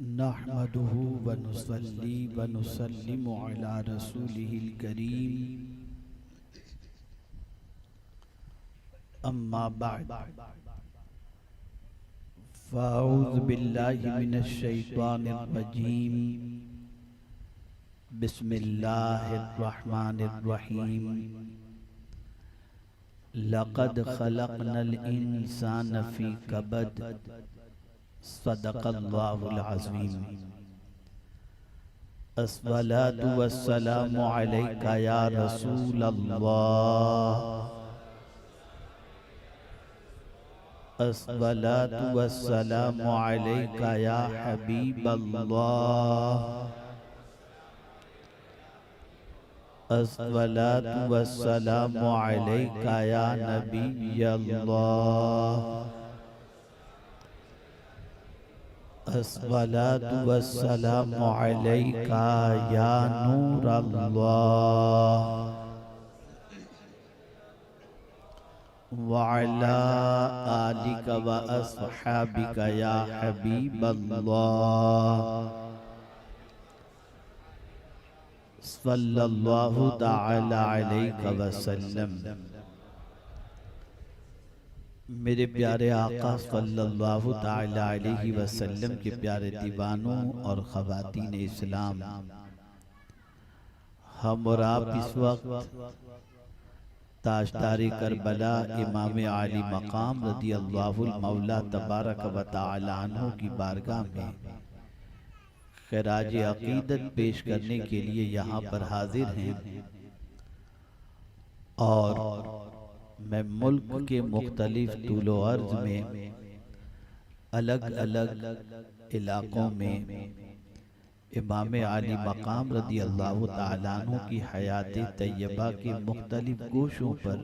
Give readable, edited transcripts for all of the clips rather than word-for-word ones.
نحمده ونصلي ونسلم على رسوله الكريم أما بعد فأعوذ بالله من الشيطان الرجيم بسم الله الرحمن الرحيم لقد خلقنا الإنسان في كبد صدق الله العظيم الصلاة والسلام عليك يا رسول الله الصلاة والسلام عليك يا حبيب الله الصلاة والسلام عليك يا نبي الله الصلاة والسلام عليك يا نور الله وعلى آلك وأصحابك يا حبيب الله صلی اللہ تعالی علیہ وسلم۔ میرے پیارے آقا صلی اللہ تعالی علیہ وسلم کے پیارے دیوانوں اور خواتین اسلام، ہم اور آپ اس وقت تاجدار کربلا امام عالی مقام رضی اللہ المولا تبارک و تعالی عنہ کی بارگاہ میں خراج عقیدت پیش کرنے کے لیے یہاں پر حاضر ہیں، اور میں ملک کے مختلف طول و عرض میں الگ الگ علاقوں میں امام عالی مقام رضی اللہ تعالیٰ عنہ کی حیات طیبہ کے مختلف گوشوں پر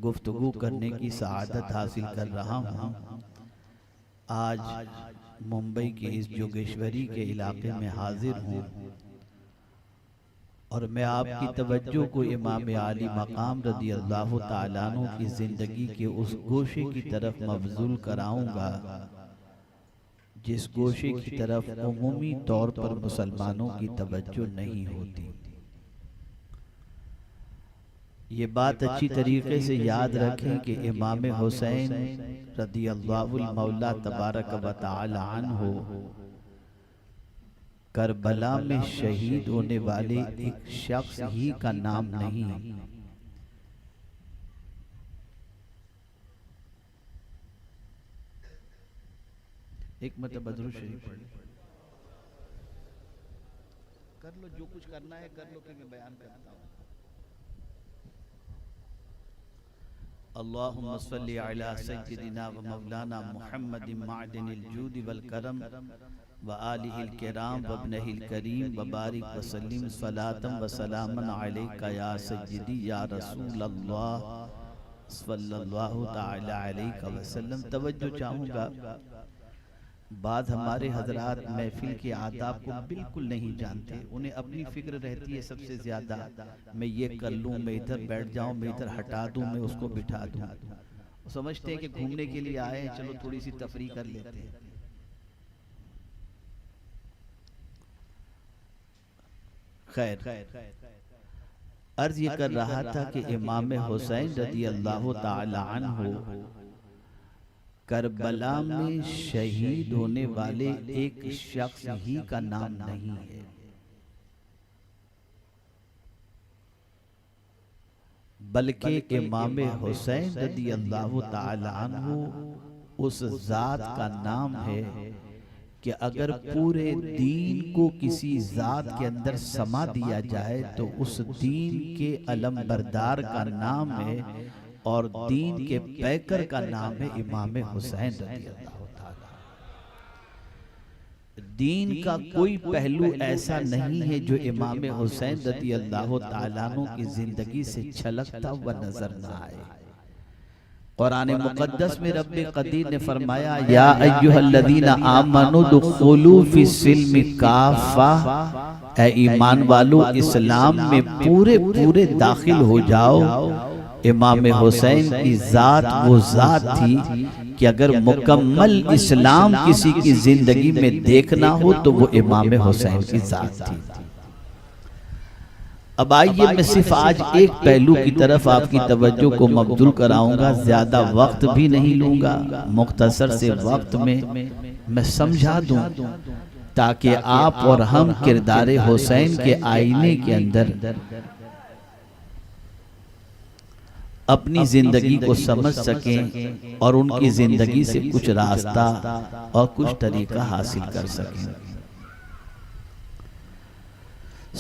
گفتگو کرنے کی سعادت حاصل کر رہا ہوں۔ آج ممبئی کے اس جوگیشوری کے علاقے میں حاضر ہوں، اور میں آپ کی توجہ کو امام عالی مقام رضی اللہ تعالیٰ عنہ کی زندگی کے اس گوشے کی طرف مبذول کراؤں گا جس گوشے کی طرف عمومی طور پر مسلمانوں کی توجہ نہیں ہوتی۔ یہ بات اچھی طریقے سے یاد رکھیں کہ امام حسین رضی اللہ المولا تبارک و تعالی عنہ کربلا میں شہید ہونے والے ایک شخص ہی کا نام نہیں، ایک مرتبہ درود شریف پڑھ کر لو، جو کچھ کرنا ہے کر لو کہ میں بیان کرتا ہوں۔ اللہم صلی علی سیدنا و مولانا محمد معدن الجود والکرم وآلہ الکرام وابنہ الکریم وبارک وسلم صلاة و سلاما علیکہ یا سیدی یا رسول اللہ صلی اللہ تعالی علیہ وسلم۔ توجہ چاہوں گا، بعض ہمارے حضرات محفل کے آداب کو بالکل نہیں جانتے، انہیں اپنی فکر رہتی ہے سب سے زیادہ میں یہ کر لوں، میں ادھر بیٹھ جاؤں، میں ادھر ہٹا دوں، میں اس کو بٹھا دوں۔ وہ سمجھتے ہیں کہ گھومنے کے لیے آئے ہیں، چلو تھوڑی سی تفریح کر لیتے ہیں۔ خیر، عرض یہ کر رہا تھا کہ امام حسین رضی اللہ تعالی عنہ کربلا میں شہید ہونے والے ایک شخص ہی کا نام نہیں ہے، بلکہ امام حسین رضی اللہ تعالی عنہ اس ذات کا نام ہے کہ اگر پورے دین کو کسی ذات کے اندر سما دیا جائے تو اس دین کے علم بردار کا نام ہے، اور دین کے پیکر کا نام ہے امام حسین رضی اللہ تعالیٰ۔ دین کا کوئی پہلو ایسا نہیں ہے جو امام حسین رضی اللہ تعالیٰ عنہ کی زندگی سے چھلکتا ہوا نظر نہ آئے۔ قرآن مقدس میں رب قدیر نے فرمایا یا ایہا الذین آمنوا دخلوا فی السلم کافہ، اے ایمان والو اسلام میں پورے داخل ہو جاؤ۔ امام حسین کی ذات وہ ذات تھی کہ اگر مکمل اسلام کسی کی زندگی میں دیکھنا ہو تو وہ امام حسین کی ذات تھی۔ اب آئیے میں صرف آج ایک پہلو کی طرف آپ کی توجہ کو مبذول کراؤں گا، زیادہ وقت بھی نہیں لوں گا، مختصر سے وقت میں سمجھا دوں تاکہ آپ اور ہم کردار حسین کے آئینے کے اندر اپنی زندگی کو سمجھ سکیں اور ان کی زندگی سے کچھ راستہ اور کچھ طریقہ حاصل کر سکیں۔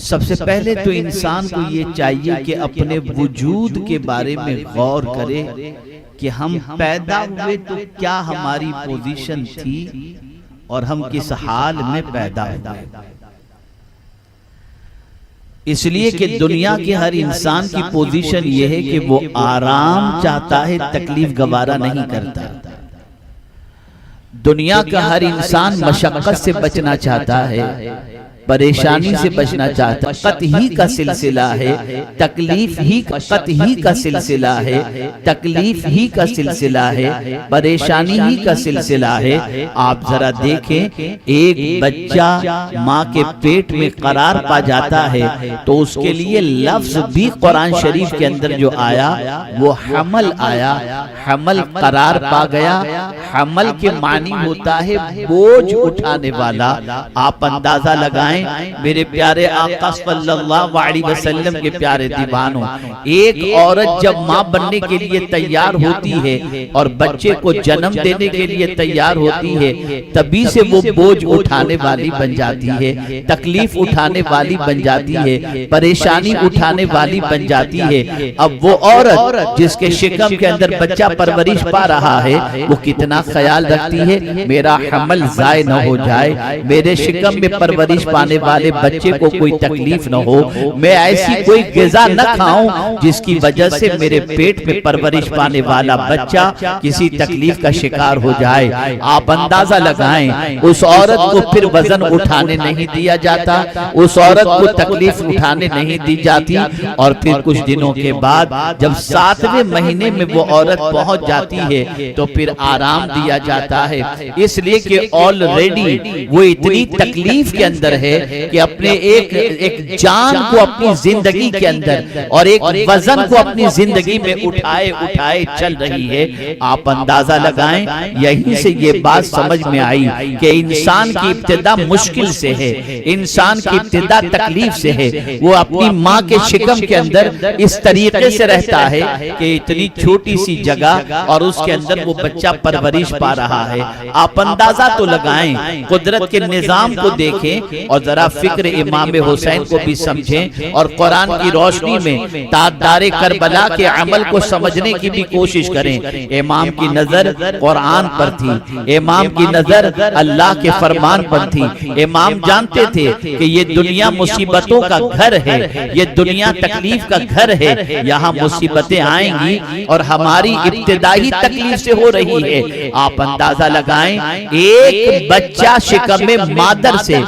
سب سے پہلے تو انسان کو یہ چاہیے کہ اپنے وجود کے بارے میں غور کرے کہ ہم پیدا ہوئے تو کیا ہماری پوزیشن تھی اور ہم کس حال میں پیدا ہوئے۔ اس لیے کہ دنیا کے ہر انسان کی پوزیشن یہ ہے کہ وہ آرام چاہتا ہے، تکلیف گوارا نہیں کرتا۔ دنیا کا ہر انسان مشقت سے بچنا چاہتا ہے، پریشانی سے بچنا چاہتا ہے، قط ہی کا سلسلہ ہے، تکلیف ہی قط ہی کا سلسلہ ہے، تکلیف ہی کا سلسلہ ہے، پریشانی ہی کا سلسلہ ہے۔ آپ ذرا دیکھیں، ایک بچہ ماں کے پیٹ میں قرار پا جاتا ہے تو اس کے لیے لفظ بھی قرآن شریف کے اندر جو آیا وہ حمل آیا، حمل قرار پا گیا۔ حمل کے معنی ہوتا ہے بوجھ اٹھانے والا۔ آپ اندازہ لگائیں میرے پیارے آقا صلی اللہ علیہ وسلم کے پیارے دیوانوں، ایک عورت جب ماں بننے کے لیے تیار ہوتی ہے اور بچے کو جنم دینے کے لیے تیار ہوتی ہے، تبھی سے وہ بوجھ اٹھانے والی بن جاتی ہے، تکلیف اٹھانے والی بن جاتی ہے، پریشانی اٹھانے والی بن جاتی ہے۔ اب وہ عورت جس کے شکم کے اندر بچہ پرورش پا رہا ہے وہ کتنا خیال رکھتی ہے میرا حمل ضائع نہ ہو جائے، میرے شکم میں پرورش پانے والے بچے کو کوئی تکلیف نہ ہو، میں ایسی کوئی غذا نہ کھاؤں جس کی وجہ سے میرے پیٹ میں پرورش پانے والا بچہ کسی تکلیف کا شکار ہو جائے۔ آپ اندازہ لگائیں، اس عورت کو پھر وزن اٹھانے نہیں دیا جاتا، اس عورت کو تکلیف اٹھانے نہیں دی جاتی، اور پھر کچھ دنوں کے بعد جب 7ویں مہینے میں وہ عورت پہنچ جاتی ہے تو پھر آرام دیا جاتا ہے، اس لیے کہ آلریڈی وہ اتنی تکلیف کے اندر ہے کہ اپنے ایک جان کو اپنی زندگی کے اندر اور ایک وزن کو اپنی زندگی میں اٹھائے چل رہی ہے۔ آپ اندازہ لگائیں، یہیں سے یہ بات سمجھ میں آئی کہ انسان کی ابتدا مشکل سے ہے، انسان کی ابتدا تکلیف سے ہے۔ وہ اپنی ماں کے شکم کے اندر اس طریقے سے رہتا ہے کہ اتنی چھوٹی سی جگہ اور اس کے اندر وہ بچہ پرورش پا رہا ہے۔ آپ اندازہ تو لگائیں، قدرت کے نظام کو دیکھیں اور ذرا فکر امام حسین کو بھی سمجھیں اور قرآن کی روشنی میں تاجدار کربلا کے عمل کو سمجھنے کی بھی کوشش کریں۔ امام کی نظر قرآن پر تھی، امام کی نظر اللہ کے فرمان پر تھی۔ امام جانتے تھے کہ یہ دنیا مصیبتوں کا گھر ہے، یہ دنیا تکلیف کا گھر ہے، یہاں مصیبتیں آئیں گی اور ہماری ابتدائی تکلیف سے ہو رہی ہے۔ آپ اندازہ لگائیں، ایک بچہ شکم مادر سے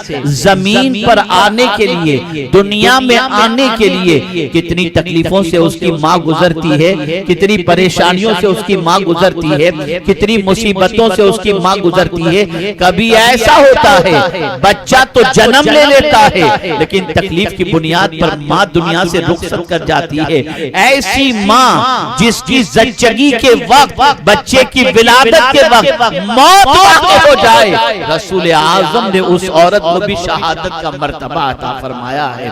زمین پر آنے کے لیے، دنیا میں آنے کے لیے کتنی تکلیفوں سے اس کی ماں گزرتی ہے، کتنی پریشانیوں سے اس کی ماں گزرتی ہے، کتنی مصیبتوں سے اس کی ماں گزرتی ہے۔ کبھی ایسا ہوتا ہے بچہ تو جنم لے لیتا ہے لیکن تکلیف کی بنیاد پر ماں دنیا سے رخصت کر جاتی ہے۔ ایسی ماں جس کی زچگی کے وقت، بچے کی ولادت کے وقت موت واقع ہو جائے، رسول اعظم نے اس عورت کو بھی شہادت کا مرتبہ عطا فرمایا ہے۔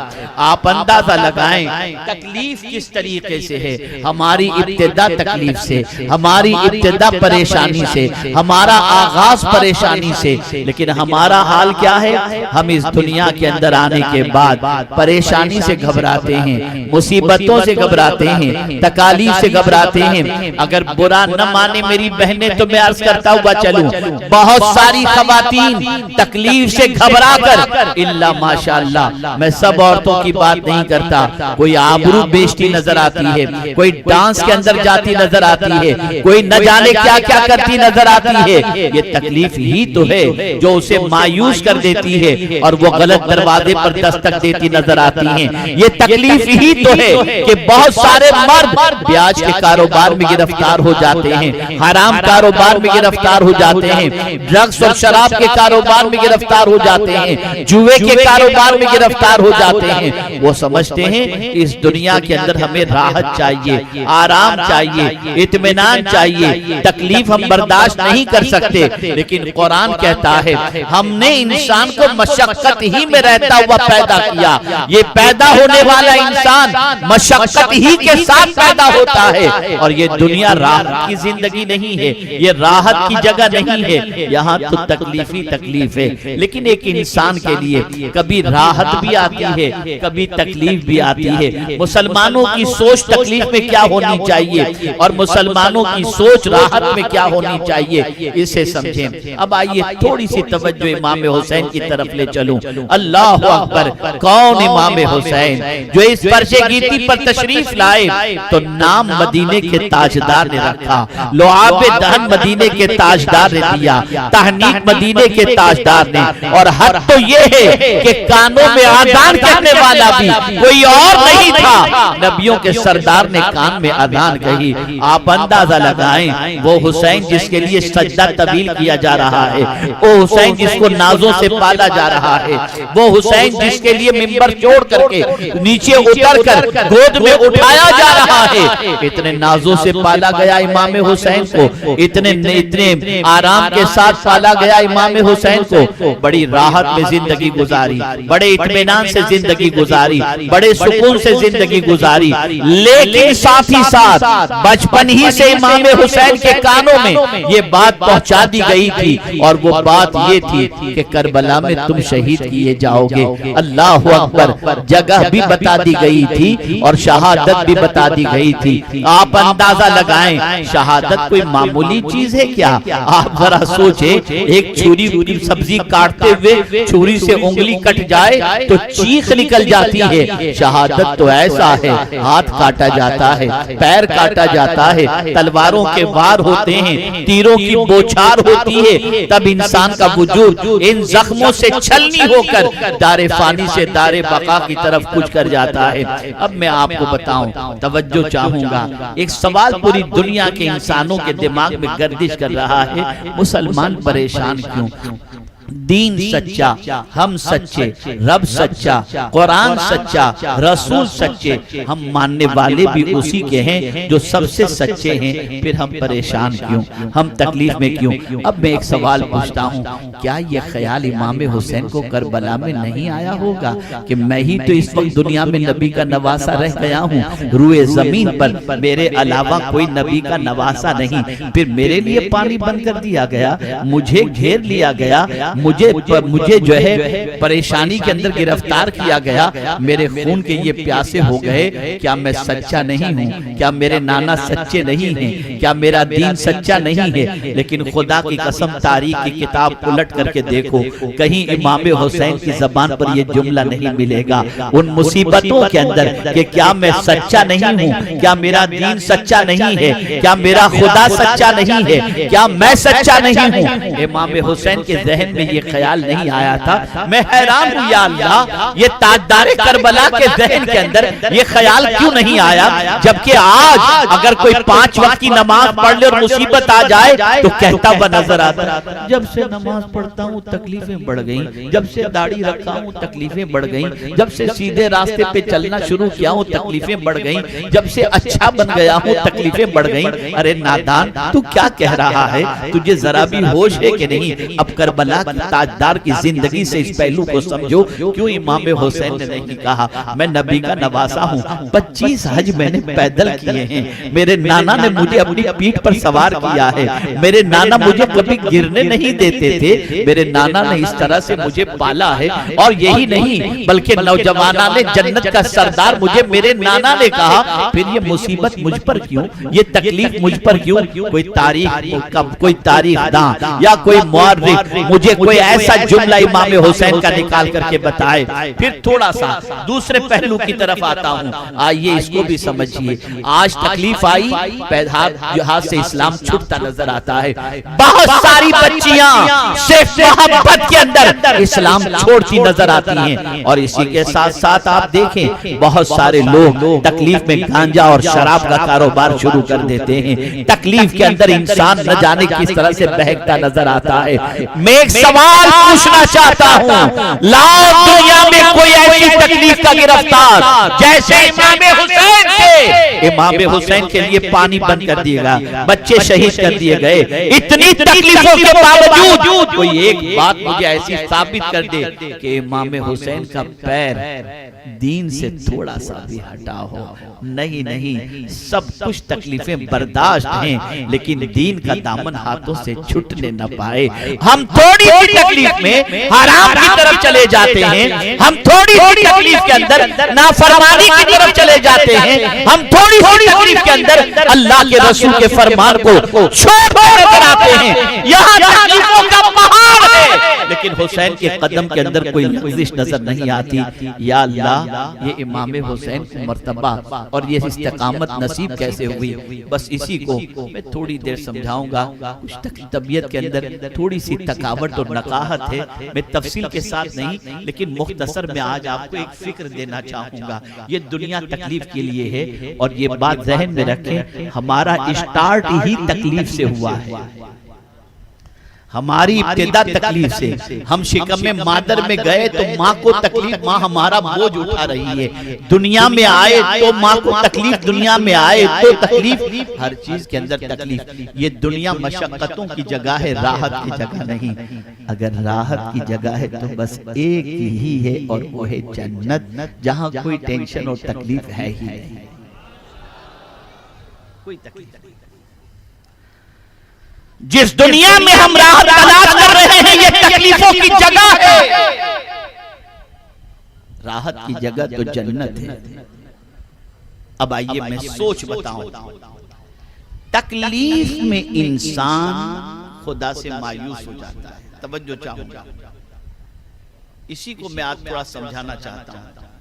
آپ اندازہ لگائیں تکلیف کس طریقے سے ہے۔ ہماری ابتدا تکلیف سے، ہماری ابتدا پریشانی سے، ہمارا آغاز پریشانی سے، لیکن ہمارا حال کیا ہے؟ ہم اس دنیا کے اندر آنے کے بعد پریشانی سے گھبراتے ہیں، مصیبتوں سے گھبراتے ہیں، تکالیف سے گھبراتے ہیں۔ اگر برا نہ مانے میری بہنیں تو میں عرض کرتا ہوا چلوں، بہت ساری خواتین تکلیف سے گھبرا کر الا ماشاءاللہ، میں سب عورتوں کی بات نہیں کرتا، کوئی آبرو بیچتی نظر آتی ہے، کوئی ڈانس کے اندر جاتی نظر آتی ہے، کوئی نہ جانے کیا کیا کرتی نظر آتی ہے، یہ تکلیف ہی تو ہے جو اسے مایوس کر دیتی ہے اور وہ غلط دروازے پر دستک دیتی نظر آتی ہیں۔ یہ تکلیف ہی تو ہے کہ بہت سارے مرد بیاج کے کاروبار میں گرفتار ہو جاتے ہیں، حرام کاروبار میں گرفتار ہو جاتے ہیں، ڈرگس اور شراب کے کاروبار میں گرفتار ہو جاتے ہیں، جوئے کے کاروبار میں گرفتار ہو جاتے ہیں۔ وہ سمجھتے ہیں اس دنیا کے اندر ہمیں راحت چاہیے، آرام چاہیے، اطمینان چاہیے، تکلیف ہم برداشت نہیں کر سکتے، لیکن قرآن کہتا ہے ہم نے انسان کو مشقت ہی میں رہتا ہوا پیدا کیا۔ یہ پیدا ہونے والا انسان مشقت ہی کے ساتھ پیدا ہوتا ہے، اور یہ دنیا راحت کی زندگی نہیں ہے، یہ راحت کی جگہ نہیں ہے، یہاں تو تکلیف ہی تکلیف ہے۔ لیکن ایک انسان کے لیے کبھی راحت بھی آتی ہے، کبھی تکلیف بھی آتی ہے۔ مسلمانوں کی سوچ تکلیف میں کیا ہونی چاہیے اور مسلمانوں کی سوچ راحت میں کیا ہونی چاہیے، اسے سمجھیں۔ اب آئیے تھوڑی سی توجہ امام حسین کی طرف لے چلوں۔ اللہ اکبر، کون امام حسین جو اس فرش گیتی پر تشریف لائے تو نام مدینے کے تاجدار نے رکھا، لعاب دہن مدینے کے تاجدار نے دیا، تہنیک مدینے کے تاجدار نے، اور حد تو یہ ہے کہ کانوں میں آذان کہنے والا بھی کوئی اور نہیں تھا، نبیوں کے سردار نے کان میں آذان کہی۔ آپ اندازہ لگائیں وہ حسین جس کے لیے سجدہ طویل کیا جا رہا ہے، وہ حسین جس کو نازوں سے پالا جا رہا ہے، وہ حسین جس کے لیے منبر چھوڑ کر کے نیچے اتر کر گود میں اٹھایا جا رہا ہے، اتنے نازوں سے پالا گیا امام حسین کو، اتنے آرام کے ساتھ پالا گیا امام حسین کو، بڑی راحت میں زندگی گزاری، بڑے اطمینان سے زندگی گزاری، بڑے سکون سے زندگی گزاری، لیکن ساتھ ہی ساتھ بچپن ہی سے امام حسین کے کانوں میں یہ بات پہنچا دی گئی تھی، اور وہ بات یہ تھی کہ کربلا میں تم شہید کیے جاؤ گے۔ اللہ اکبر، جگہ بھی بتا دی گئی تھی اور شہادت بھی بتا دی گئی تھی۔ آپ اندازہ لگائیں شہادت کوئی معمولی چیز ہے کیا؟ آپ ذرا سوچیں، ایک چھری سبزی کاٹتے ہوئے چھری سے انگلی کٹ جائے تو چیخ نکل جاتی ہے، شہادت تو ایسا ہے، ہاتھ کاٹا جاتا ہے، پیر کاٹا جاتا ہے، تلواروں کے وار ہوتے ہیں، تیروں کی بوچھار ہوتی ہے، تب انسان کا وجود ان زخموں سے چھلنی ہو کر دار فانی سے دار بقا کی طرف کچھ کر جاتا ہے۔ اب میں آپ کو بتاؤں، توجہ چاہوں گا، ایک سوال پوری دنیا کے انسانوں کے دماغ میں گردش کر رہا ہے، مسلمان پریشان کیوں؟ دین سچا، ہم سچے، رب سچا، قرآن سچا، رسول سچے، ہم ماننے والے بھی اسی کے ہیں جو سب سے سچے ہیں، پھر ہم پریشان کیوں، ہم تکلیف میں کیوں؟ اب میں ایک سوال پوچھتا ہوں، کیا یہ خیال امام حسین کو کربلا میں نہیں آیا ہوگا کہ میں ہی تو اس وقت دنیا میں نبی کا نواسا رہ گیا ہوں، روئے زمین پر میرے علاوہ کوئی نبی کا نواسا نہیں، پھر میرے لیے پانی بند کر دیا گیا، مجھے گھیر لیا گیا، مجھے جو ہے پریشانی کے اندر گرفتار کیا گیا، میرے خون کے یہ پیاسے ہو گئے، کیا میں سچا نہیں ہوں؟ کیا میرے نانا سچے نہیں ہیں؟ کیا میرا دین سچا نہیں ہے؟ لیکن خدا کی قسم تاریخ کی کتاب پلٹ کر کے دیکھو، کہیں امام حسین کی زبان پر یہ جملہ نہیں ملے گا ان مصیبتوں کے اندر کہ کیا میں سچا نہیں ہوں؟ کیا میرا دین سچا نہیں ہے؟ کیا میرا خدا سچا نہیں ہے؟ کیا میں سچا نہیں ہوں؟ امام حسین کے ذہن میں یہ خیال نہیں آیا تھا۔ میں حیران ہوں یا اللہ، یہ تاجدار کربلا کے ذہن کے اندر یہ خیال کیوں نہیں آیا، جبکہ آج اگر کوئی 5 وقت کی نماز پڑھ لے اور مصیبت آ جائے تو کہتا ہوا نظر آتا، جب سے نماز پڑھتا ہوں تکلیفیں بڑھ گئیں، جب سے داڑھی رکھا ہوں تکلیفیں بڑھ گئیں، جب سے سیدھے راستے پہ چلنا شروع کیا ہوں تکلیفیں بڑھ گئیں، جب سے اچھا بن گیا ہوں تکلیفیں بڑھ گئیں۔ ارے نادان، تو کیا کہہ رہا ہے؟ تجھے ذرا بھی ہوش ہے کہ نہیں؟ اب کربلا تاجدار کی زندگی سے اس پہلو کو سمجھو، کیوں امام حسین نے نہیں کہا میں نبی کا نواسا ہوں، 25 حج میں نے پیدل کیے ہیں، میرے نانا نے مجھے اپنی پیٹھ پر سوار کیا ہے، میرے نانا مجھے کبھی گرنے نہیں دیتے تھے، میرے نانا نے اس طرح سے مجھے پالا ہے، اور یہی نہیں بلکہ نوجوانان جنت کا سردار مجھے میرے نانا نے کہا، پھر یہ مصیبت مجھ پر کیوں، یہ تکلیف مجھ پر کیوں؟ کوئی تاریخ داں یا کوئی مورخ مجھے کوئی ایسا جملہ امام حسین کا نکال کر کے بتائے. پھر تھوڑا سا دوسرے پہلو کی طرف آتا ہوں, آئیے اس کو بھی سمجھیے. آج تکلیف آئی, ہاتھ سے اسلام چھٹتا نظر آتا ہے. بہت ساری بچیاں صرف محبت کے اندر اسلام چھوڑتی نظر آتی ہیں, اور اسی کے ساتھ ساتھ آپ دیکھیں بہت سارے لوگ تکلیف میں گانجا اور شراب کا کاروبار شروع کر دیتے ہیں. تکلیف کے اندر انسان نہ جانے کس طرح سے بہکتا نظر آتا ہے. میں ایک سوال پوچھنا چاہتا ہوں, لاؤ دنیا میں کوئی ایسی تکلیف کا گرفتار جیسے امام حسین کے لیے پانی بند کر دیے گا, بچے شہید کر دیے گئے, اتنی تکلیفوں کے باوجود کوئی ایک بات مجھے ایسی ثابت کر دے کہ امام حسین کا پیر دین سے تھوڑا سا بھی ہٹا ہو. نہیں, سب کچھ تکلیفیں برداشت ہیں, لیکن دین کا دامن ہاتھوں سے چھٹنے نہ پائے. ہم تھوڑی سی تکلیف میں حرام کی طرف چلے جاتے ہیں, ہم تھوڑی سی تکلیف کے اندر نافرمانی کی طرف چلے جاتے ہیں, ہم تھوڑی سی تکلیف کے اندر اللہ کے رسول کے فرمان کو چھوڑ کر آتے ہیں. یہاں تکلیفوں کا پہاڑ ہے, لیکن حسین کے قدم کے اندر کوئی لغزش نظر نہیں آتی. یا اللہ, یہ امام حسین کی مرتبہ اور یہ استقامت نصیب کیسے ہوئی, بس اسی کو میں تھوڑی دیر سمجھاؤں گا. کچھ طبیعت کے اندر تھوڑی سی تھکاوٹ اور نقاہت ہے, میں تفصیل کے ساتھ نہیں لیکن مختصر میں آج آپ کو ایک فکر دینا چاہوں گا. یہ دنیا تکلیف کے لیے ہے, اور یہ بات ذہن میں رکھیں, ہمارا اسٹارٹ ہی تکلیف سے ہوا ہے. ہماری ابتدا تکلیف سے, ہم شکم میں مادر میں گئے تو ماں کو تکلیف, ماں ہمارا بوجھ اٹھا رہی ہے. دنیا میں آئے تو ماں کو تکلیف, دنیا میں آئے تو تکلیف, ہر چیز کے اندر تکلیف. یہ دنیا مشقتوں کی جگہ ہے, راحت کی جگہ نہیں. اگر راحت کی جگہ ہے تو بس ایک ہی ہے, اور وہ ہے جنت, جہاں کوئی ٹینشن اور تکلیف ہے ہی نہیں, کوئی تکلیف نہیں. جس دنیا میں ہم راحت تلاش کر رہے ہیں یہ تکلیفوں کی جگہ ہے. راحت کی جگہ تو جنت ہے. اب آئیے میں سوچ بتاؤں, تکلیف میں انسان خدا سے مایوس ہو جاتا ہے. توجہ چاہوں گا, اسی کو میں آج تھوڑا سمجھانا چاہتا ہوں.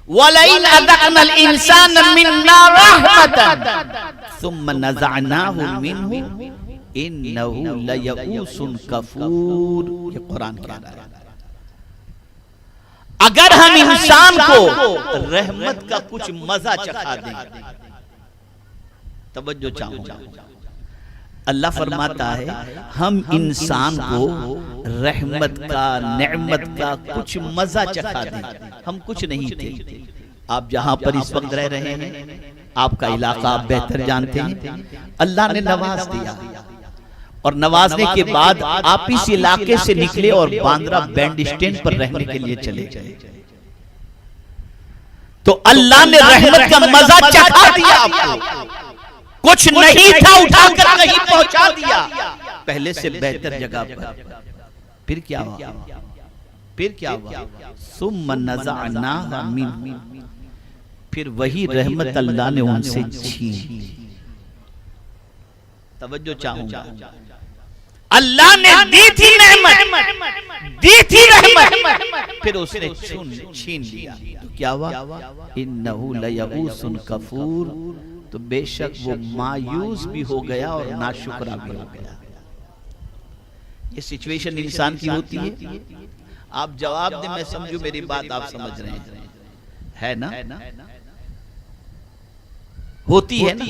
وَلَئِنْ أَذَقْنَا الْإِنسَانَ مِنَّا رَحْمَةً ثُمَّ نَزَعْنَاهُ مِنْهُ إِنَّهُ لَيَئُوسٌ كَفُورٌ. یہ قرآن کہہ رہا ہے. اگر ہم انسان کو رحمت کا کچھ مزہ چکھا دیں, توجہ چاہوں گا, اللہ فرماتا ہے ہم انسان کو رحمت کا, نعمت کا کچھ مزہ چکھا دیں. ہم کچھ نہیں تھے, آپ جہاں پر اس وقت رہ رہے ہیں, آپ کا علاقہ آپ بہتر جانتے ہیں, اللہ نے نواز دیا, اور نوازنے کے بعد آپ اس علاقے سے نکلے اور باندرا بینڈ اسٹینڈ پر رہنے کے لیے چلے گئے. تو اللہ نے رحمت کا مزہ چکھا دیا آپ کو, کچھ نہیں تھا اٹھا کر کہیں پہنچا دیا, پہلے سے بہتر جگہ پر. پھر کیا ہوا, پھر کیا ہوا, ثم نزعناها منه, پھر وہی رحمت اللہ نے ان سے چھین. توجہ چاہوں گا, اللہ نے دی تھی نعمت, دی تھی رحمت, پھر اس نے چھین لیا. تو کیا ہوا, انہو لیئوس کفور, تو بے شک وہ مایوس بھی ہو گیا اور ناشکرہ بھی ہو گیا. یہ سچویشن انسان کی ہوتی ہے. آپ جواب دیں, میں سمجھو میری بات آپ سمجھ رہے ہیں, ہے نا, ہوتی ہے نا.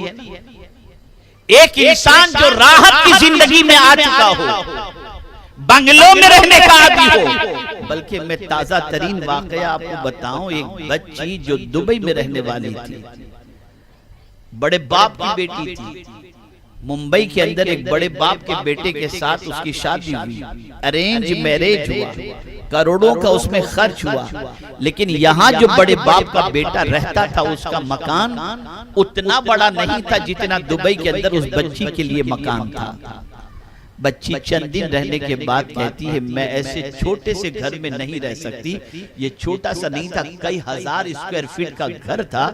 ایک انسان جو راحت کی زندگی میں آ چکا ہو, بنگلوں میں رہنے کا عادی ہو, بلکہ میں تازہ ترین واقعہ آپ کو بتاؤں, ایک بچی جو دبئی میں رہنے والی تھی, بڑے باپ کی بیٹی تھی, ممبئی کے اندر ایک بڑے باپ کے بیٹے کے ساتھ اس کی شادی ہوئی, ارینج میرج ہوا, کروڑوں کا اس میں خرچ ہوا, لیکن یہاں جو بڑے باپ کا بیٹا رہتا تھا اس کا مکان اتنا بڑا نہیں تھا جتنا دبئی کے اندر اس بچی کے لیے مکان تھا. بچی چند دن رہنے کے بعد کہتی ہے میں ایسے چھوٹے سے گھر میں نہیں رہ سکتی. یہ چھوٹا سا نہیں تھا, کئی ہزار اسکوائر فٹ کا گھر تھا,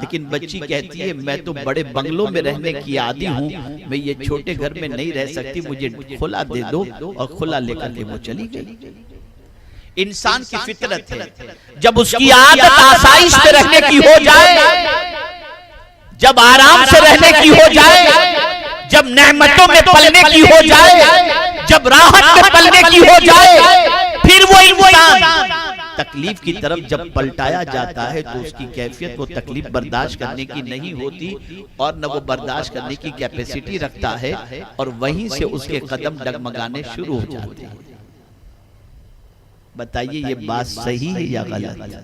لیکن بچی کہتی ہے میں تو بڑے بنگلوں میں رہنے کی عادی ہوں, میں یہ چھوٹے گھر میں نہیں رہ سکتی, مجھے کھلا دے دو. اور کھلا لے کر کے وہ چلی گئی. انسان کی فطرت ہے, جب اس کی عادت آسائش پہ رہنے کی ہو جائے, جب آرام سے رہنے کی ہو جائے, جب نعمتوں میں پلنے کی ہو جائے, جب راحت میں پلنے کی ہو جائے, پھر وہ انسان تکلیف کی طرف جب پلٹایا جاتا ہے تو اس کی کیفیت وہ تکلیف برداشت کرنے کی نہیں ہوتی, اور نہ وہ برداشت کرنے کی کیپیسٹی رکھتا ہے, اور وہیں سے اس کے قدم ڈگمگانے شروع ہو جاتے ہیں. بتائیے یہ بات صحیح ہے یا غلط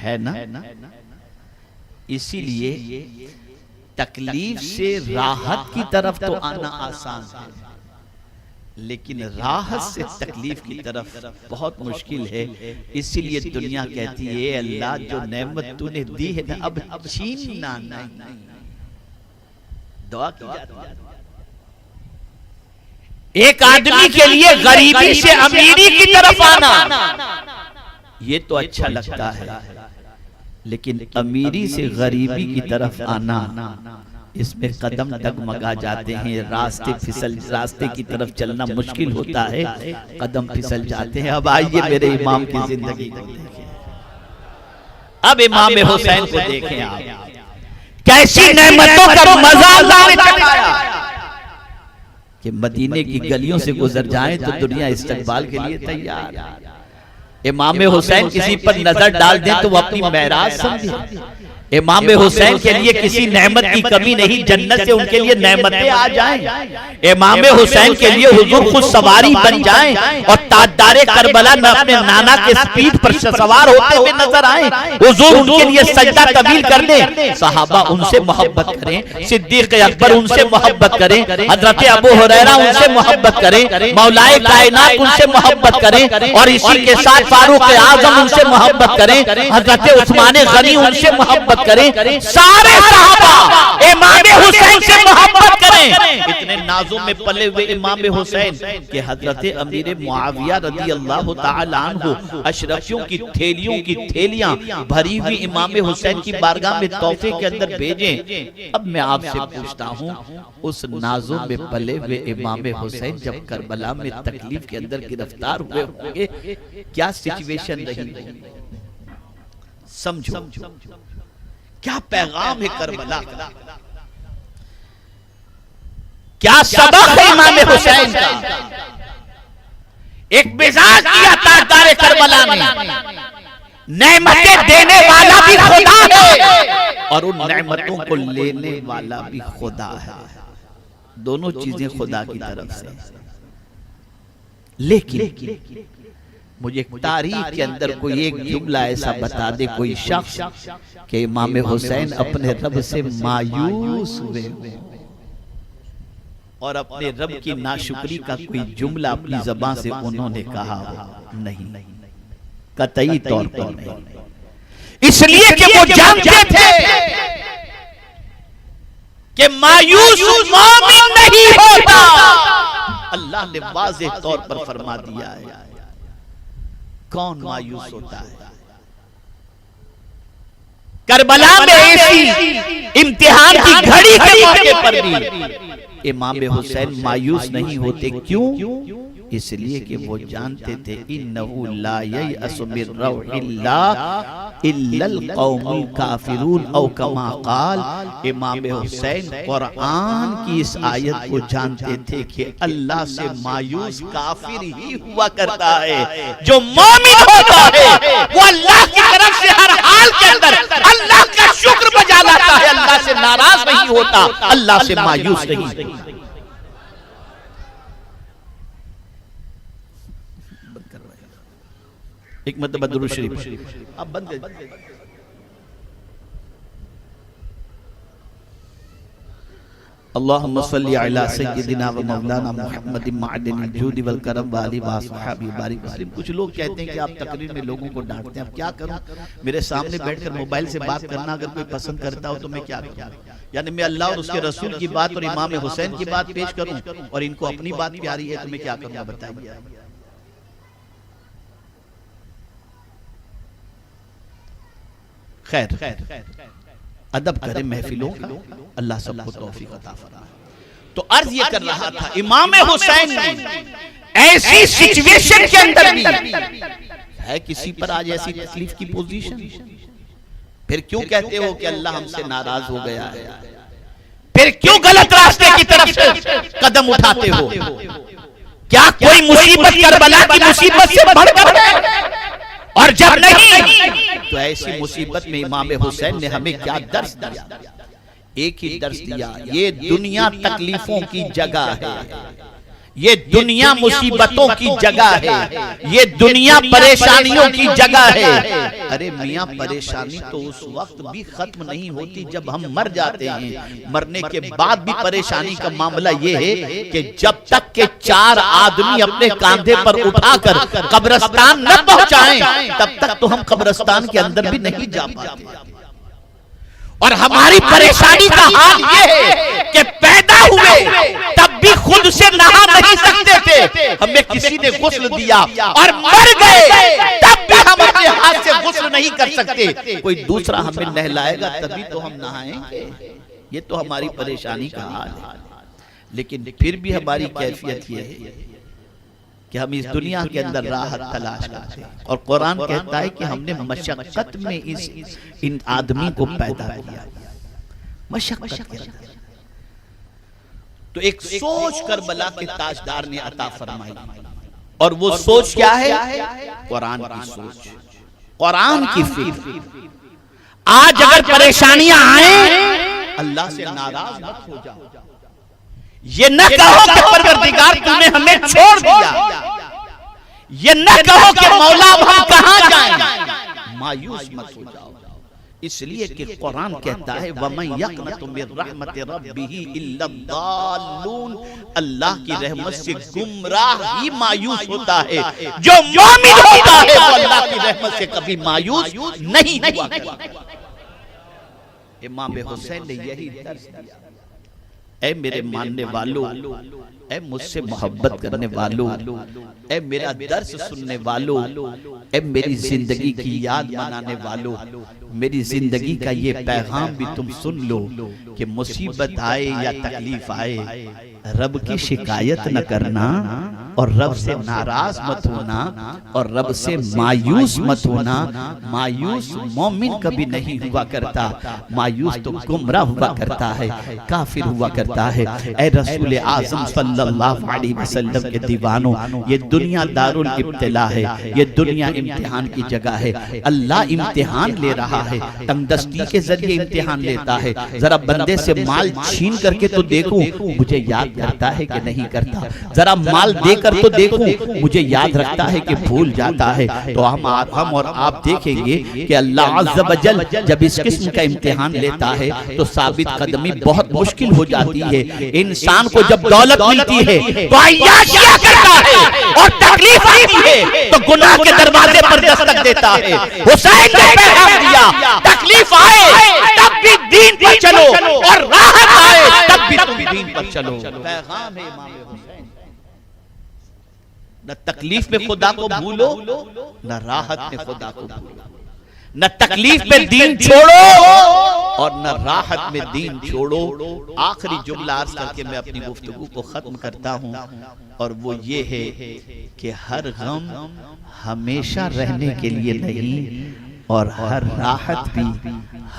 ہے نا؟ اسی لیے تکلیف سے راحت کی طرف تو آنا آسان ہے, لیکن راحت سے تکلیف کی طرف بہت مشکل ہے. اسی لیے دنیا کہتی ہے اے اللہ جو نعمت تو نے دی ہے نا اب چھیننا نہیں. دعا کی جاتی ہے. ایک آدمی کے لیے غریبی سے امیری کی طرف آنا یہ تو اچھا لگتا ہے, لیکن امیری سے غریبی کی طرف آنا اس میں قدم ڈگمگا جاتے ہیں, راستے کی طرف چلنا مشکل ہوتا ہے, قدم پھسل جاتے ہیں. اب آئیے میرے امام کی زندگی کو دیکھیں, اب امام حسین کو دیکھیں آپ, کیسی نعمتوں کا مزہ اللہ نے چکھایا کہ مدینے کی گلیوں سے گزر جائیں تو دنیا استقبال کے لیے تیار. امام حسین کسی پر نظر ڈال دیں تو وہ اپنی معراج سمجھیں. امام حسین کے لیے کسی نعمت کی کمی نہیں, جنت سے ان کے لیے نعمتیں آ جائیں. امام حسین کے لیے حضور خود سواری بن جائیں اور تاجدار کربلا میں اپنے نانا کے پیٹھ پر سوار ہوتے ہوئے نظر آئیں, حضور ان کے لیے سجدہ طویل کر دیں, صحابہ ان سے محبت کریں, صدیق اکبر ان سے محبت کریں, حضرت ابو ہریرہ ان سے محبت کریں, مولا کائنات ان سے محبت کریں, اور اسی کے ساتھ فاروق اعظم ان سے محبت کریں, حضرت عثمان غنی ان سے محبت کریں, سارے صحابہ امام حسین سے محبت کریں. اتنے نازوں میں پلے ہوئے امام حسین کہ حضرت امیر معاویہ رضی اللہ تعالی عنہ اشرفیوں کی تھیلیوں کی تھیلیاں بھری ہوئی امام حسین کی بارگاہ میں تحفے کے اندر بھیجیں. اب میں آپ سے پوچھتا ہوں, اس نازوں میں پلے ہوئے امام حسین جب کربلا میں تکلیف کے اندر گرفتار ہوئے ہوں گے, کیا سچویشن رہی؟ سمجھو کیا پیغام ہے کربلا کا, کیا سبق ہے امام حسین کا. ایک مزاج کیا تاجدار کربلا نے, نعمتیں دینے والا بھی خدا ہے اور ان نعمتوں کو لینے والا بھی خدا ہے, دونوں چیزیں خدا کی طرف سے. لیکن مجھے تاریخ کے اندر کوئی ایک جملہ ایسا بتا دے کوئی شخص کہ امام حسین اپنے رب سے مایوس ہوئے اور اپنے رب کی ناشکری کا کوئی جملہ اپنی زبان سے انہوں نے کہا ہو. نہیں, قطعی طور پر نہیں, اس لیے کہ وہ جانتے تھے کہ مایوس مومن نہیں ہوتا. اللہ نے واضح طور پر فرما دیا ہے کون مایوس ہوتا ہے. کربلا میں ایسی امتحان کی گھڑی کے موقع پر بھی امام حسین مایوس نہیں ہوتے. کیوں؟ اس لیے کہ وہ جانتے تھے انہو لا ییأس من روح اللہ الا القوم الکافرون, او کما قال. امام حسین قرآن کی اس آیت کو جانتے تھے کہ اللہ سے مایوس کافر ہی ہوا کرتا ہے, جو مومن ہوتا ہے وہ اللہ کی طرف سے ہر حال کے اندر اللہ کا شکر بجا لاتا ہے, اللہ سے ناراض نہیں ہوتا, اللہ سے مایوس نہیں. ایک مرتبہ درود شریف اب بند کر. اللہم صلی علی سیدنا و مولانا محمد معدن الجود والکرم وآلہ وصحبہ بارک وسلم۔ کچھ لوگ کہتے ہیں کہ آپ تقریر میں لوگوں کو ڈانٹتے ہیں، اب کیا کروں؟ میرے سامنے بیٹھ کر موبائل سے بات کرنا اگر کوئی پسند کرتا ہو تو میں کیا کروں؟ یعنی میں اللہ اور اس کے رسول کی بات اور امام حسین کی بات پیش کروں اور ان کو اپنی بات پیاری ہے تو میں کیا کروں بتائیے؟ خیر ادب کرے محفلوں کا، اللہ سب کو توفیق عطا فرمائے۔ تو عرض یہ کر رہا تھا امام حسین نے ایسی سچویشن کے اندر بھی ہے کسی پر آج ایسی تکلیف کی پوزیشن، پھر کیوں کہتے ہو کہ اللہ ہم سے ناراض ہو گیا ہے؟ پھر کیوں غلط راستے کی طرف سے قدم اٹھاتے ہو؟ کیا کوئی مصیبت کربلا کی مصیبت سے بڑھ کر ہے؟ اور جب نہیں تو ایسی مصیبت میں امام حسین نے ہمیں کیا درس دیا؟ ایک ہی درس دیا، یہ دنیا تکلیفوں کی جگہ ہے، یہ دنیا مصیبتوں کی جگہ ہے، یہ دنیا پریشانیوں کی جگہ ہے۔ ارے میاں پریشانی تو اس وقت بھی ختم نہیں ہوتی جب ہم مر جاتے ہیں، مرنے کے بعد بھی پریشانی کا معاملہ یہ ہے کہ جب تک کہ 4 آدمی اپنے کاندھے پر اٹھا کر قبرستان نہ پہنچائیں تب تک تو ہم قبرستان کے اندر بھی نہیں جا پاتے۔ اور ہماری پریشانی کا حال یہ ہے کہ پیدا ہوئے تب بھی خود سے نہا نہیں سکتے تھے، ہمیں کسی نے غسل دیا، اور مر گئے تب بھی ہم اپنے ہاتھ سے غسل نہیں کر سکتے، کوئی دوسرا ہمیں نہلائے گا تبھی تو ہم نہائیں گے۔ یہ تو ہماری پریشانی کا حال ہے، لیکن پھر بھی ہماری کیفیت یہ ہے کہ ہم اس دنیا کے اندر راحت تلاش کرتے ہیں، اور قرآن کہتا ہے کہ ہم نے مشقت میں ان آدمی کو پیدا کیا، مشقت کیا۔ تو ایک سوچ کربلا کے تاجدار نے عطا فرمائی، اور وہ سوچ کیا ہے؟ قرآن کی سوچ، قرآن کی فکر۔ آج اگر پریشانیاں آئیں اللہ سے ناراض مت ہو جاؤ، یہ نہ کہو کہ پروردگار تو نے ہمیں چھوڑ دیا، یہ نہ کہو کہ مولا اب ہم کہاں جائیں، مایوس مت ہو جاؤ، اس لیے کہ قرآن کہتا ہے وَمَنْ يَقْنَطُ مِنْ رَحْمَةِ رَبِّهِ إِلَّا الضَّالُّونَ، اللہ کی رحمت سے گمراہ ہی مایوس ہوتا ہے، جو مومن ہوتا ہے وہ اللہ کی رحمت سے کبھی مایوس نہیں ہوا کرتا۔ امام حسین نے یہی درس دیا۔ اے میرے ماننے والو، اے مجھ سے محبت کرنے والو، اے میرا درس سننے والو، اے میری زندگی کی یاد منانے والو، میری زندگی کا یہ پیغام بھی تم سن لو کہ مصیبت آئے یا تکلیف آئے رب کی شکایت نہ کرنا، اور رب سے ناراض مت ہونا، اور رب سے مایوس مت ہونا۔ مایوس مومن کبھی نہیں ہوا کرتا، مایوس تو گمراہ ہوا کرتا ہے، کافر ہوا کرتا ہے۔ اے رسول اعظم صلی اللہ علیہ وسلم کے دیوانوں، یہ دنیا دار الابتلاء ہے، یہ دنیا امتحان کی جگہ ہے۔ اللہ امتحان لے رہا ہے، تنگ دستی کے ذریعے امتحان لیتا ہے۔ ذرا بندے سے مال چھین کر کے تو دیکھو مجھے یاد کرتا ہے کہ نہیں کرتا، ذرا مال دے کر تو دیکھو مجھے یاد رکھتا ہے کہ بھول جاتا ہے۔ تو ہم اور آپ دیکھیں گے کہ اللہ عز و جل جب اس قسم کا امتحان لیتا ہے تو ثابت قدمی بہت مشکل ہو جاتی ہے۔ انسان کو جب دولت ملتی ہے تو عیاشیاں کرتا ہے، اور تکلیف آتی ہے تو گناہ کے دروازے پر دستک دیتا ہے۔ حسین نے پیغام دیا تکلیف آئے تب بھی دین پر چلو، اور راحت آئے تب بھی تم دین پر چلو۔ پیغام ہے امام حسین، نہ تکلیف میں خدا کو بھولو، نہ راحت میں خدا کو بھولو، نہ تکلیف میں دین چھوڑو اور نہ راحت میں دین چھوڑو۔ آخری جملہ عرض کر کے میں اپنی گفتگو کو ختم کرتا ہوں، اور وہ یہ ہے کہ ہر غم ہمیشہ رہنے کے لیے نہیں، اور ہر راحت بھی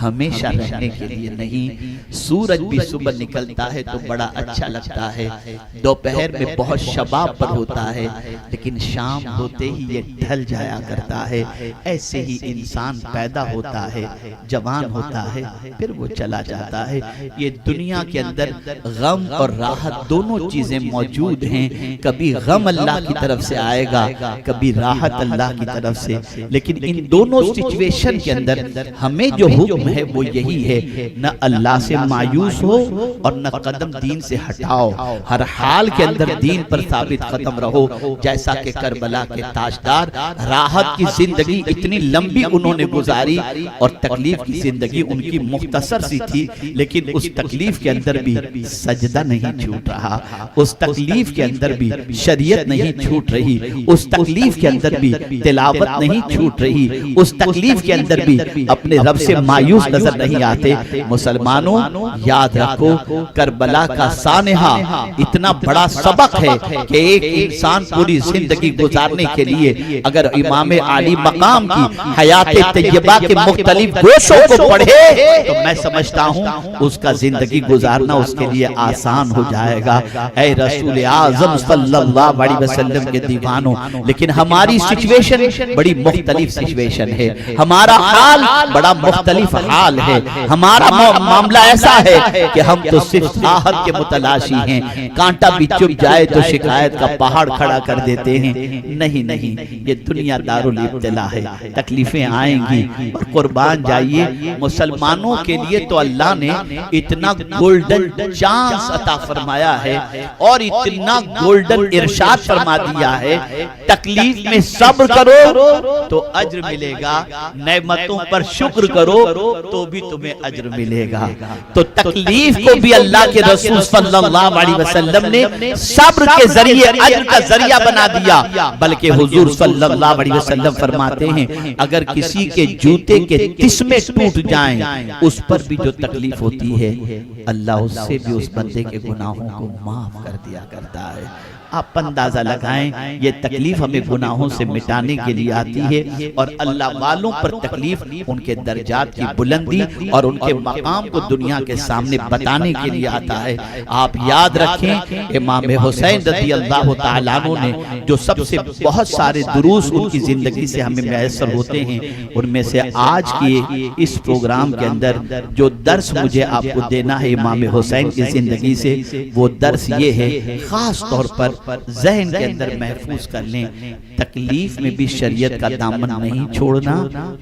ہمیشہ رہنے کے لیے نہیں۔ سورج بھی صبح نکلتا ہے تو بڑا اچھا لگتا ہے، دوپہر میں بہت شباب پر ہوتا ہے، لیکن شام ہوتے ہی یہ ڈھل جایا کرتا ہے۔ ایسے ہی انسان پیدا ہوتا ہے، جوان ہوتا ہے، پھر وہ چلا جاتا ہے۔ یہ دنیا کے اندر غم اور راحت دونوں چیزیں موجود ہیں، کبھی غم اللہ کی طرف سے آئے گا، کبھی راحت اللہ کی طرف سے، لیکن ان دونوں سچویشن کے اندر ہمیں جو حکم حکم ہے وہ یہی ہے، نہ اللہ سے مایوس ہو اور نہ قدم دین سے ہٹاؤ، ہر حال کے اندر دین پر ثابت قدم رہو، جیسا کہ کربلا کے تاجدار راحت کی زندگی اتنی لمبی انہوں نے گزاری اور تکلیف کی زندگی ان کی مختصر سی تھی، لیکن اس تکلیف کے اندر بھی سجدہ نہیں چھوٹ رہا، اس تکلیف کے اندر بھی شریعت نہیں چھوٹ رہی، اس تکلیف کے اندر بھی تلاوت نہیں چھوٹ رہی، اس تکلیف کے اندر بھی اپنے رب سے مایوس نظر نہیں آتے۔ مسلمانوں یاد رکھو، کربلا کا سانحہ اتنا بڑا سبق ہے کہ ایک انسان پوری زندگی گزارنے کے لیے اگر امام عالی مقام کی حیات طیبہ کے مختلف گوشوں کو پڑھے تو میں سمجھتا ہوں اس کا زندگی گزارنا اس کے لیے آسان ہو جائے گا۔ اے رسول اعظم صلی اللہ علیہ وسلم کے دیوانوں، لیکن ہماری سچویشن بڑی مختلف سچویشن ہے، ہمارا حال بڑا مختلف حال ہے، ہمارا معاملہ ایسا ہے کہ ہم تو صرف راحت کے متلاشی ہیں، کانٹا بھی چپ جائے تو شکایت کا پہاڑ کھڑا کر دیتے ہیں۔ نہیں، یہ دنیا دارالابتلا ہے، تکلیفیں آئیں گی اور قربان جائیے، مسلمانوں کے لیے تو اللہ نے اتنا گولڈن چانس عطا فرمایا ہے اور اتنا گولڈن ارشاد فرما دیا ہے، تکلیف میں صبر کرو تو اجر ملے گا، نعمتوں پر شکر کرو تو بھی تمہیں اجر ملے گا۔ تو تکلیف کو بھی اللہ کے رسول صلی اللہ علیہ وسلم نے صبر کے ذریعے اجر کا ذریعہ بنا دیا، بلکہ حضور صلی اللہ علیہ وسلم فرماتے ہیں اگر کسی کے جوتے کے تسمے ٹوٹ جائیں اس پر بھی جو تکلیف ہوتی ہے اللہ اس سے بھی اس بندے کے گناہوں کو معاف کر دیا کرتا ہے۔ آپ اندازہ لگائیں، یہ تکلیف ہمیں گناہوں سے مٹانے کے لیے آتی ہے اور اللہ والوں پر تکلیف ان کے درجات کی بلندی اور ان کے مقام کو دنیا کے سامنے بتانے کے لیے آتا ہے۔ آپ یاد رکھیں، امام حسین رضی اللہ تعالیٰ عنہ نے جو سب سے بہت سارے دروس ان کی زندگی سے ہمیں میسر ہوتے ہیں، ان میں سے آج کی اس پروگرام کے اندر جو درس مجھے آپ کو دینا ہے امام حسین کی زندگی سے، وہ درس یہ ہے، خاص طور پر ذہن کے اندر محفوظ کر لیں، تکلیف میں بھی شریعت کا دامن نہیں چھوڑنا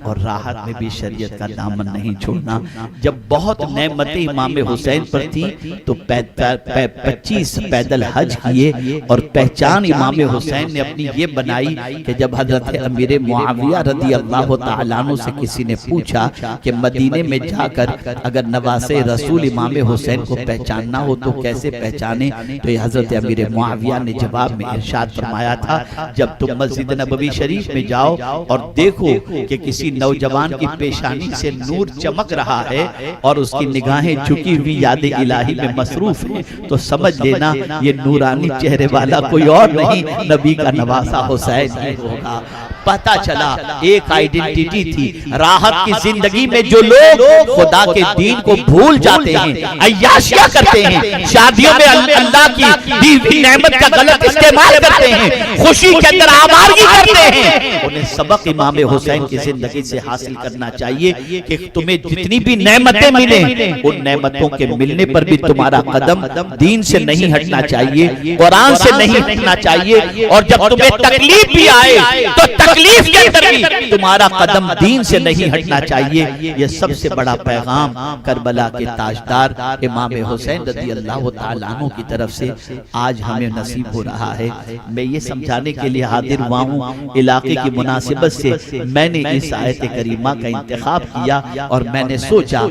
اور راحت میں بھی شریعت کا دامن نہیں چھوڑنا۔ جب بہت نعمتیں امام حسین پر تھی تو 25 پیدل حج کیے اور پہچان امام حسین نے اپنی یہ بنائی کہ جب حضرت امیر معاویہ رضی اللہ تعالیٰ عنہ سے کسی نے پوچھا کہ مدینے میں جا کر اگر نواسے رسول امام حسین کو پہچاننا ہو تو کیسے پہچانے، تو یہ حضرت امیر معاویہ نے جواب میں ارشاد فرمایا تھا، جب تم مسجد نبوی شریف میں جاؤ اور دیکھو کہ کسی نوجوان کی پیشانی سے نور چمک رہا ہے اور اس کی نگاہیں جھکی ہوئی یاد الہی میں مصروف ہیں تو سمجھ لینا یہ نورانی چہرے والا کوئی اور نہیں، نبی کا نواسا حسین ہی ہوگا۔ پتہ چلا ایک آئیڈنٹیٹی تھی، راحت کی زندگی میں جو لوگ خدا کے دین کو بھول جاتے ہیں، عیاشیاں کرتے ہیں، شادیوں میں اللہ کی دی ہوئی نعمت کا غلط استعمال کرتے ہیں، خوشی کے اندر آوارگی کرتے ہیں، انہیں سبق امام حسین کی زندگی سے حاصل کرنا چاہیے کہ تمہیں جتنی بھی نعمتیں ملیں ان نعمتوں کے ملنے پر بھی تمہارا قدم دین سے نہیں ہٹنا چاہیے، قرآن سے نہیں ہٹنا چاہیے، اور جب تمہیں تکلیف بھی آئے تو تکلیف کے اندر بھی تمہارا قدم دین سے نہیں ہٹنا چاہیے۔ یہ سب سے بڑا پیغام کربلا کے تاجدار امام حسین رضی اللہ تعالیٰ عنہ کی طرف سے آج ہمیں نصیب ہو رہا ہے۔ میں یہ سمجھانے کے لیے حاضر ہوا ہوں، علاقے کی مناسبت سے میں نے اس آیت کریمہ کا انتخاب کیا اور میں نے سوچا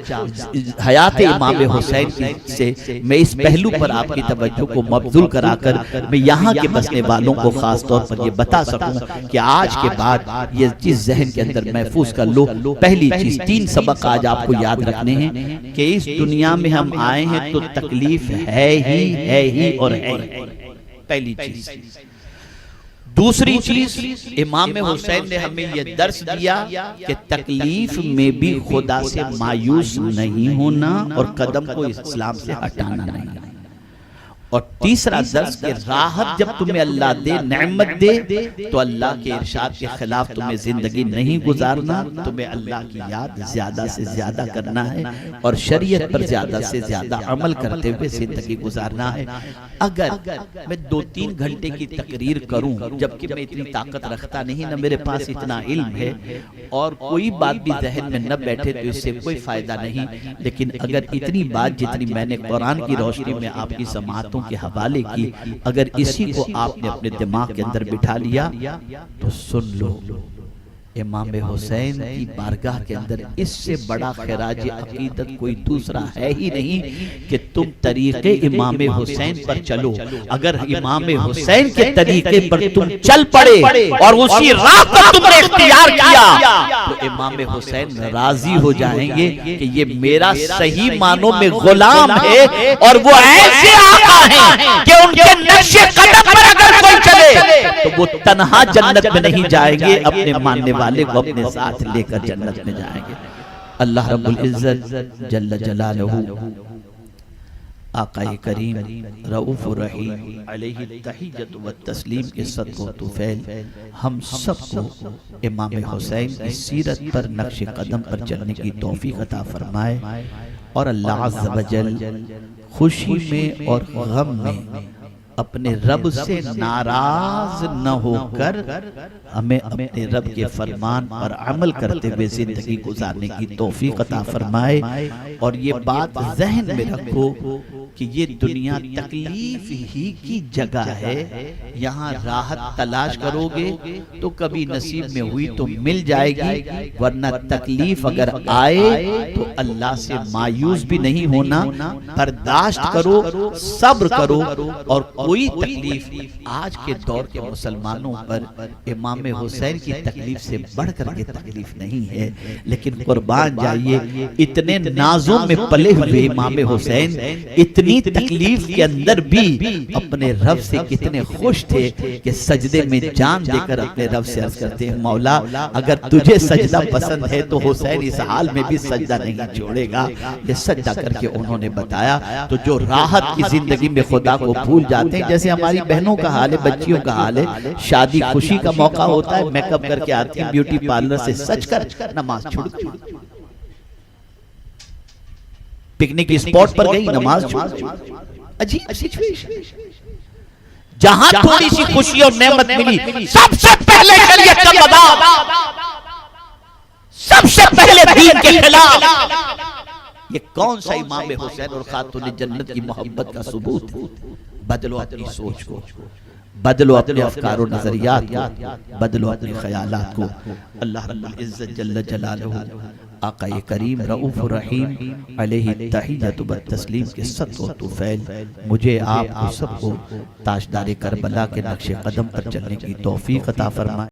حیات امام حسین سے میں اس پہلو پر آپ کی توجہ کو مبذول کرا کر میں یہاں کے بسنے والوں کو خاص طور پر یہ بتا سکوں کہ آج کے بعد یہ چیز ذہن کے اندر محفوظ کر لو۔ پہلی چیز، 3 سبق آج آپ کو یاد رکھنے ہیں کہ اس دنیا میں ہم آئے ہیں تو تکلیف ہے ہی اور ہے ہی، پہلی چیز۔ دوسری چیز، امام حسین نے ہمیں یہ درس دیا کہ تکلیف میں بھی خدا سے مایوس نہیں ہونا اور قدم کو اسلام سے ہٹانا نہیں۔ اور تیسرا درس کہ راحت جب تمہیں اللہ دے، نعمت دے، تو اللہ کے ارشاد کے خلاف تمہیں زندگی نہیں گزارنا، تمہیں اللہ کی یاد زیادہ سے زیادہ کرنا ہے اور شریعت پر زیادہ سے زیادہ عمل کرتے ہوئے زندگی گزارنا ہے۔ اگر میں 2-3 گھنٹے کی تقریر کروں، جبکہ میں اتنی طاقت رکھتا نہیں، نہ میرے پاس اتنا علم ہے، اور کوئی بات بھی ذہن میں نہ بیٹھے تو اس سے کوئی فائدہ نہیں، لیکن اگر اتنی بات جتنی میں نے قرآن کی روشنی میں آپ کی سماعتوں کے حوالے کی، اگر اسی کو آپ نے اپنے دماغ کے اندر بٹھا لیا تو سن لو، امام حسین کی بارگاہ کے اندر اس سے بڑا خراج عقیدت کوئی دوسرا ہے ہی نہیں کہ تم طریقے امام حسین پر چلو۔ اگر امام حسین کے طریقے پر تم چل پڑے اور اسی راہ پر تم نے اختیار کیا تو امام حسین راضی ہو جائیں گے کہ یہ میرا صحیح معنوں میں غلام ہے، اور وہ ایسے آقا ہیں کہ ان کے نقش قدم پر اگر کوئی چلے تو وہ تنہا جنت میں نہیں جائیں گے، اپنے ماننے والے کو اپنے ساتھ لے کر جنت میں جائیں گے۔ اللہ رب العزت جل جلالہ آقا کریم رؤوف الرحیم علیہ التحیۃ والتسلیم کے صدقہ و طفیل ہم سب کو امام حسین کی سیرت پر نقش قدم پر چلنے کی توفیق عطا فرمائے، اور اللہ عز و جل خوشی میں اور غم میں اپنے رب سے ناراض نہ ہو کر ہمیں اپنے رب کے فرمان پر عمل کرتے ہوئے زندگی گزارنے کی توفیق عطا فرمائے۔ اور یہ بات ذہن میں رکھو کہ یہ دنیا تکلیف ہی کی جگہ ہے، یہاں راحت تلاش کرو گے تو کبھی نصیب میں ہوئی تو مل جائے گی، ورنہ تکلیف اگر آئے تو اللہ سے مایوس بھی نہیں ہونا، برداشت کرو، صبر کرو، اور کوئی تکلیف آج کے دور کے مسلمانوں پر امام حسین کی تکلیف سے بڑھ کر کے تکلیف نہیں ہے۔ لیکن قربان جائیے، اتنے نازوں میں پلے ہوئے امام حسین اتنی تکلیف کے اندر بھی اپنے رب سے کتنے خوش تھے کہ سجدے میں جان دے کر اپنے رب سے عرض کرتے ہیں، مولا اگر تجھے سجدہ پسند ہے تو حسین اس حال میں بھی سجدہ نہیں چھوڑے گا۔ یہ سجدہ کر کے انہوں نے بتایا۔ تو جو راحت کی زندگی میں خدا کو بھول جاتے ہیں، جیسے ہماری بہنوں کا حال ہے، بچیوں کا حال ہے، شادی خوشی کا موقع ہوتا ہے، میک اپ کر کے آتی ہیں بیوٹی پارلر سے سج کر، نماز چھوڑ دی، پکنک اسپاٹ پر گئی، نماز چھوڑ دی۔ عجیب سچویشن، جہاں تھوڑی سی خوشی اور نعمت ملی سب سے پہلے شریعت کا مذاق، سب سے پہلے دین کے خلاف۔ یہ کون سا امام حسین اور خاتون جنت کی محبت کا ثبوت ہے؟ بدلو اپنی سوچ کو، بدلو اپنے افکار و نظریات کو، بدلو اپنے خیالات کو۔ اللہ رب العزت جل جلالہ آقا کریم رؤوف الرحیم علیہ التحیۃ والتسلیم کے صدقہ و طفیل مجھے آپ کو سب کو تاجدار کربلا کے نقش قدم پر چلنے کی توفیق عطا فرمائے۔